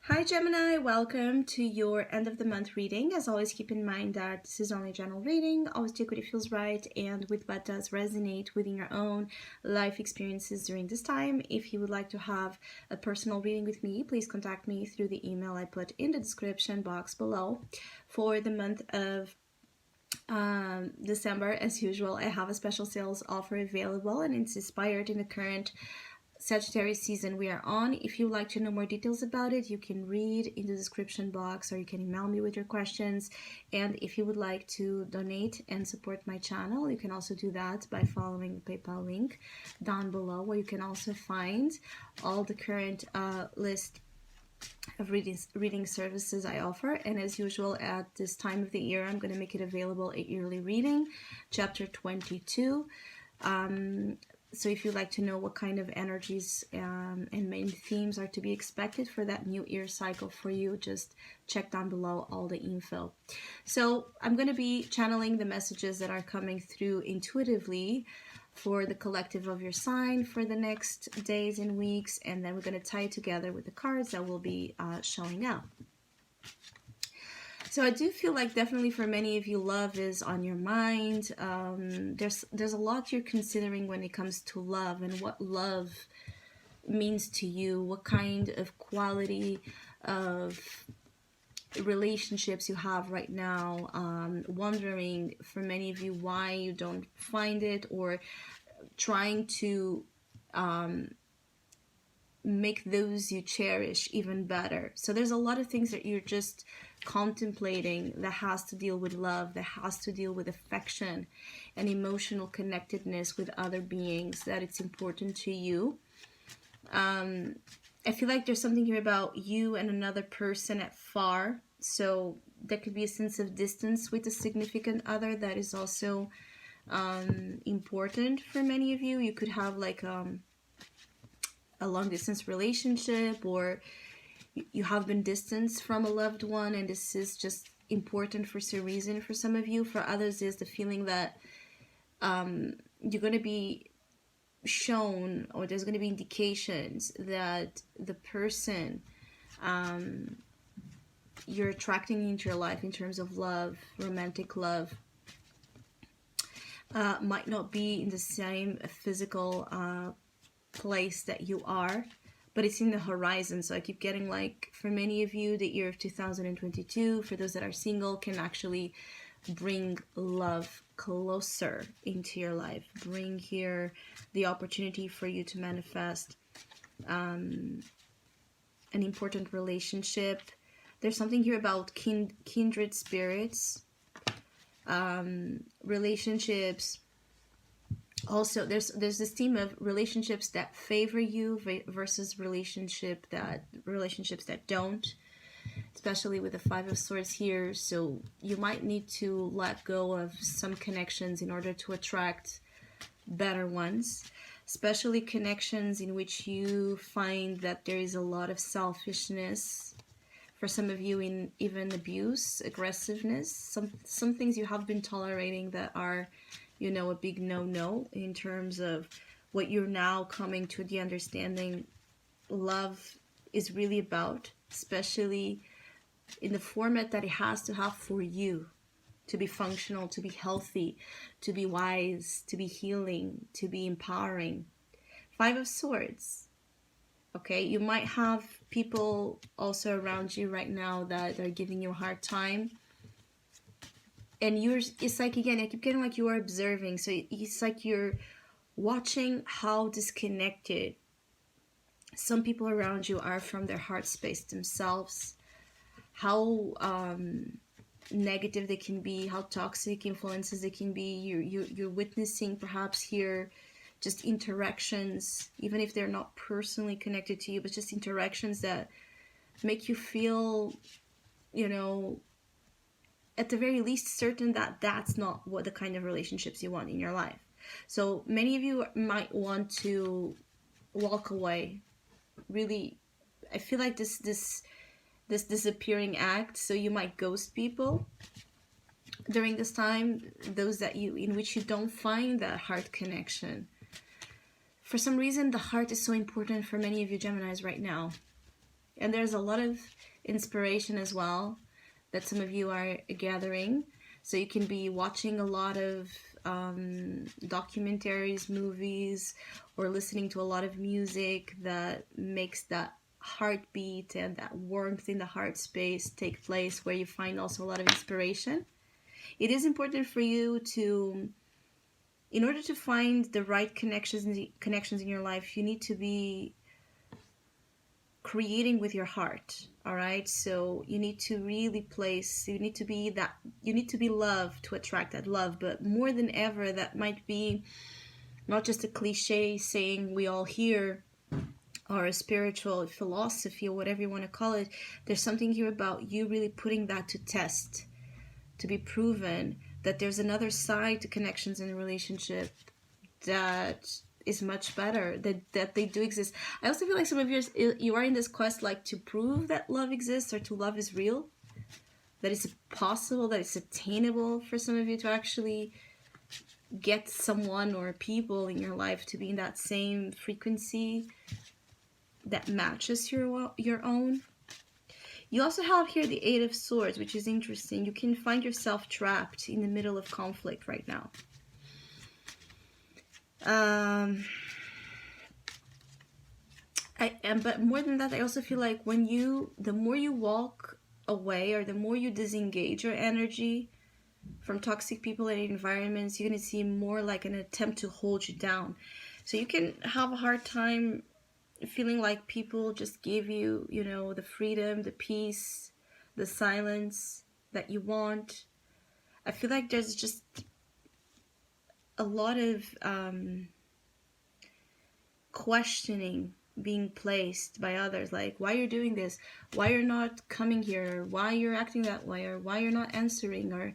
Hi Gemini, welcome to your end of the month reading. As always, keep in mind that this is only a general reading. Always take what it feels right and with what does resonate within your own life experiences during this time. If you would like to have a personal reading with me, please contact me through the email I put in the description box below. For the month of December, as usual, I have a special sales offer available and it's inspired in the current Sagittarius season we are on. If you would like to know more details about it, you can read in the description box or you can email me with your questions. And if you would like to donate and support my channel, you can also do that by following the PayPal link down below, where you can also find all the current list of reading services I offer. And as usual, at this time of the year, I'm going to make it available a yearly reading, chapter 22. So if you'd like to know what kind of energies and main themes are to be expected for that new year cycle for you, just check down below all the info. So I'm going to be channeling the messages that are coming through intuitively for the collective of your sign for the next days and weeks, and then we're going to tie it together with the cards that will be showing up. So I do feel like definitely for many of you, love is on your mind. There's a lot you're considering when it comes to love and what love means to you, what kind of quality of relationships you have right now, wondering for many of you why you don't find it, or trying to make those you cherish even better. So there's a lot of things that you're just contemplating that has to deal with love, that has to deal with affection and emotional connectedness with other beings, that it's important to you. I feel like there's something here about you and another person at far. So there could be a sense of distance with a significant other that is also important for many of you. You could have like a long distance relationship, or you have been distanced from a loved one, and this is just important for some reason for some of you. For others, is the feeling that you're going to be shown, or there's going to be indications that the person you're attracting into your life in terms of love, romantic love, might not be in the same physical place that you are, but it's in the horizon. So I keep getting, like, for many of you, the year of 2022, for those that are single, can actually bring love closer into your life, bring here the opportunity for you to manifest an important relationship. There's something here about kindred spirits, relationships. Also, there's this theme of relationships that favor you versus relationships that don't, especially with the Five of Swords here. So you might need to let go of some connections in order to attract better ones, especially connections in which you find that there is a lot of selfishness. For some of you, in even abuse, aggressiveness, some things you have been tolerating that are, you know, a big no-no in terms of what you're now coming to the understanding love is really about, especially in the format that it has to have for you to be functional, to be healthy, to be wise, to be healing, to be empowering. Five of Swords. Okay, you might have people also around you right now that are giving you a hard time. And it's like, again, I keep getting like you are observing. So it's like you're watching how disconnected some people around you are from their heart space themselves, how negative they can be, how toxic influences they can be. You're witnessing perhaps here just interactions, even if they're not personally connected to you, but just interactions that make you feel, you know, at the very least certain that that's not what the kind of relationships you want in your life. So many of you might want to walk away. Really, I feel like this disappearing act. So you might ghost people during this time, those that in which you don't find that heart connection. For some reason, the heart is so important for many of you Geminis right now. And there's a lot of inspiration as well that some of you are gathering. So you can be watching a lot of documentaries, movies, or listening to a lot of music that makes that heartbeat and that warmth in the heart space take place, where you find also a lot of inspiration. It is important for you to, in order to find the right connections in your life, you need to be creating with your heart. All right, so you need to really place, you need to be love to attract that love. But more than ever, that might be not just a cliche saying we all hear, or a spiritual philosophy, or whatever you want to call it. There's something here about you really putting that to test, to be proven that there's another side to connections in a relationship that is much better, that they do exist. I also feel like some of you are in this quest, like, to prove that love exists, or to love is real, that it's possible, that it's attainable for some of you to actually get someone or people in your life to be in that same frequency that matches your own. You also have here the Eight of Swords, which is interesting. You can find yourself trapped in the middle of conflict right now. But more than that, I also feel like the more you walk away, or the more you disengage your energy from toxic people and environments, you're going to see more like an attempt to hold you down. So you can have a hard time feeling like people just give you, the freedom, the peace, the silence that you want. I feel like there's just a lot of questioning being placed by others, like why you're doing this, why you're not coming here, why you're acting that way, or why you're not answering,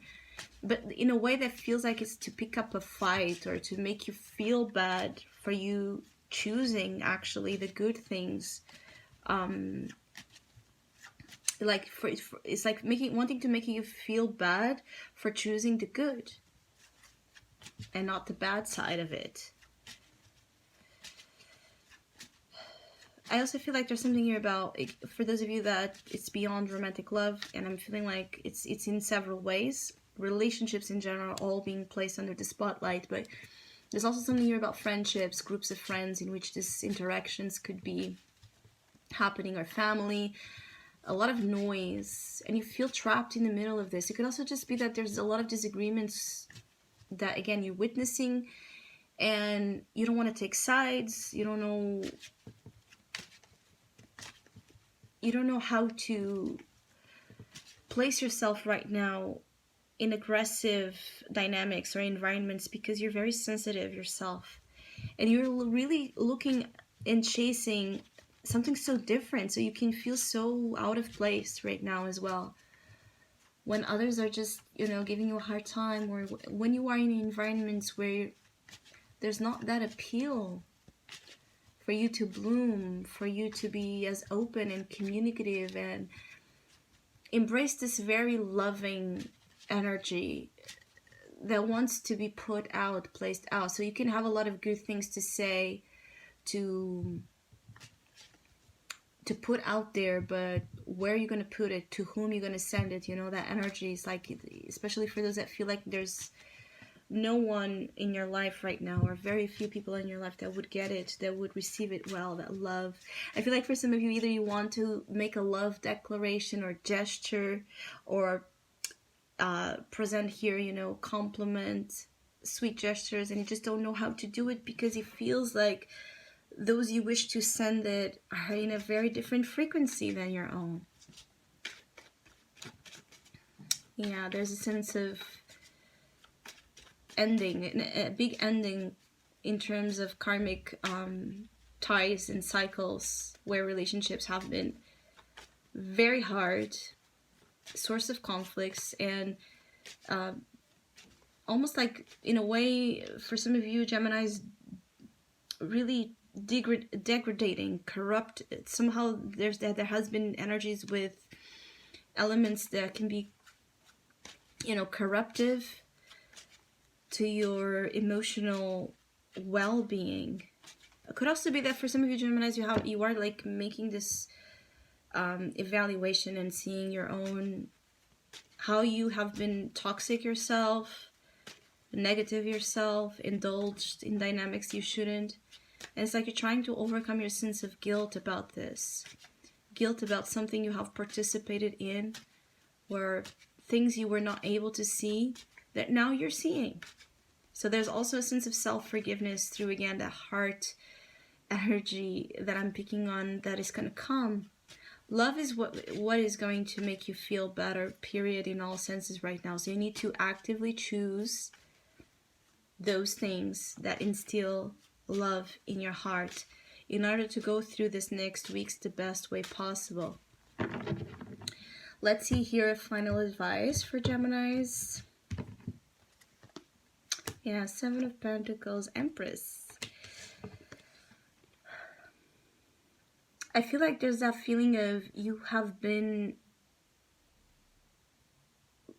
but in a way that feels like it's to pick up a fight, or to make you feel bad for you choosing actually the good things. It's like wanting to make you feel bad for choosing the good and not the bad side of it. I also feel like there's something here about, for those of you that it's beyond romantic love, and I'm feeling like it's in several ways. Relationships in general all being placed under the spotlight, but there's also something here about friendships, groups of friends in which these interactions could be happening, or family, a lot of noise, and you feel trapped in the middle of this. It could also just be that there's a lot of disagreements that, again, you're witnessing, and you don't want to take sides. You don't know how to place yourself right now in aggressive dynamics or environments, because you're very sensitive yourself, and you're really looking and chasing something so different, so you can feel so out of place right now as well, when others are just giving you a hard time, or when you are in environments where there's not that appeal for you to bloom, for you to be as open and communicative and embrace this very loving energy that wants to be placed out. So you can have a lot of good things to say, to put out there, but where are you going to put it, to whom you're going to send it, that energy is like, especially for those that feel like there's no one in your life right now, or very few people in your life that would get it, that would receive it well, that love. I feel like for some of you, either you want to make a love declaration or gesture, or present here, compliment, sweet gestures, and you just don't know how to do it, because it feels like those you wish to send it are in a very different frequency than your own. Yeah, there's a sense of ending, a big ending in terms of karmic ties and cycles, where relationships have been very hard, source of conflicts, and almost like, in a way, for some of you, Geminis, really degrading, corrupt. Somehow there has been energies with elements that can be, corruptive to your emotional well-being. It could also be that for some of you Geminis, you are like making this evaluation and seeing your own, how you have been toxic yourself, negative yourself, indulged in dynamics you shouldn't. And it's like you're trying to overcome your sense of guilt about this. Guilt about something you have participated in, or things you were not able to see that now you're seeing. So there's also a sense of self-forgiveness through, again, that heart energy that I'm picking on, that is going to come. Love is what is going to make you feel better, period, in all senses right now. So you need to actively choose those things that instill love in your heart in order to go through this next week's the best way possible. Let's see here, final advice for Geminis. Yeah, Seven of Pentacles, Empress. I feel like there's that feeling of you have been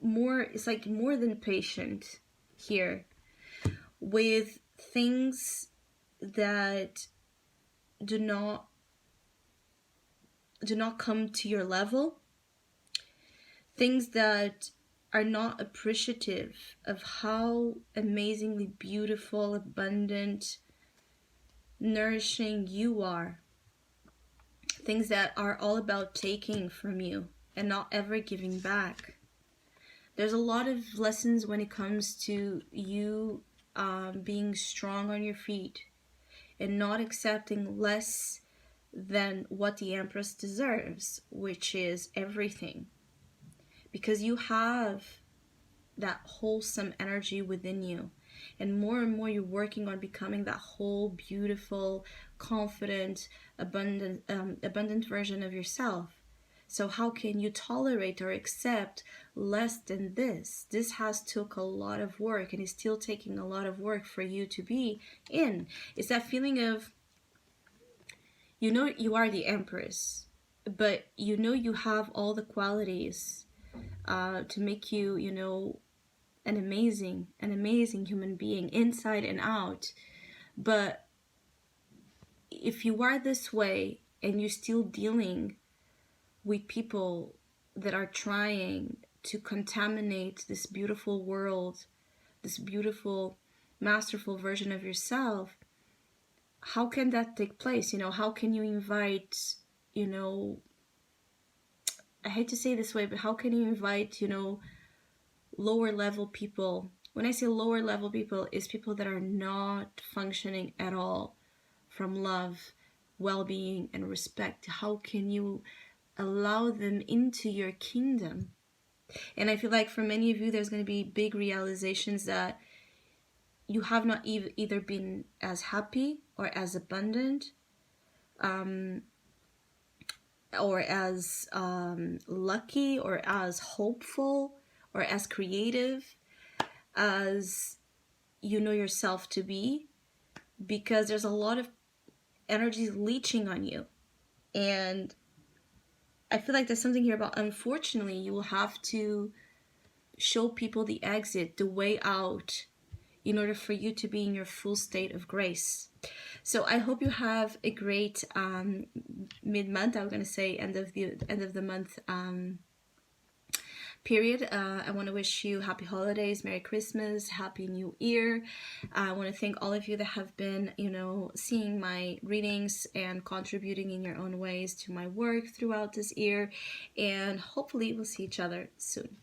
more, it's like more than patient here with things that do not come to your level, things that are not appreciative of how amazingly beautiful, abundant, nourishing you are. Things that are all about taking from you and not ever giving back. There's a lot of lessons when it comes to you being strong on your feet and not accepting less than what the Empress deserves, which is everything. Because you have that wholesome energy within you. And more you're working on becoming that whole, beautiful, confident, abundant version of yourself. So how can you tolerate or accept less than this? This has took a lot of work and is still taking a lot of work for you to be in. It's that feeling of, you know, you are the Empress, but you know you have all the qualities to make you, you know, an amazing human being inside and out. But if you are this way and you're still dealing with people that are trying to contaminate this beautiful world, this beautiful, masterful version of yourself, how can that take place? You know, how can you invite, you know, I hate to say it this way, but how can you invite, you know, lower level people? When I say lower level people, is people that are not functioning at all from love, well-being, and respect. How can you allow them into your kingdom? And I feel like for many of you, there's going to be big realizations that you have not either been as happy or as abundant or as lucky or as hopeful or as creative as you know yourself to be, because there's a lot of energies leeching on you. And I feel like there's something here about, unfortunately, you will have to show people the exit, the way out, in order for you to be in your full state of grace. So I hope you have a great mid-month. I was going to say end of the month period. I want to wish you happy holidays, Merry Christmas, Happy New Year. I want to thank all of you that have been, you know, seeing my readings and contributing in your own ways to my work throughout this year. And hopefully we'll see each other soon.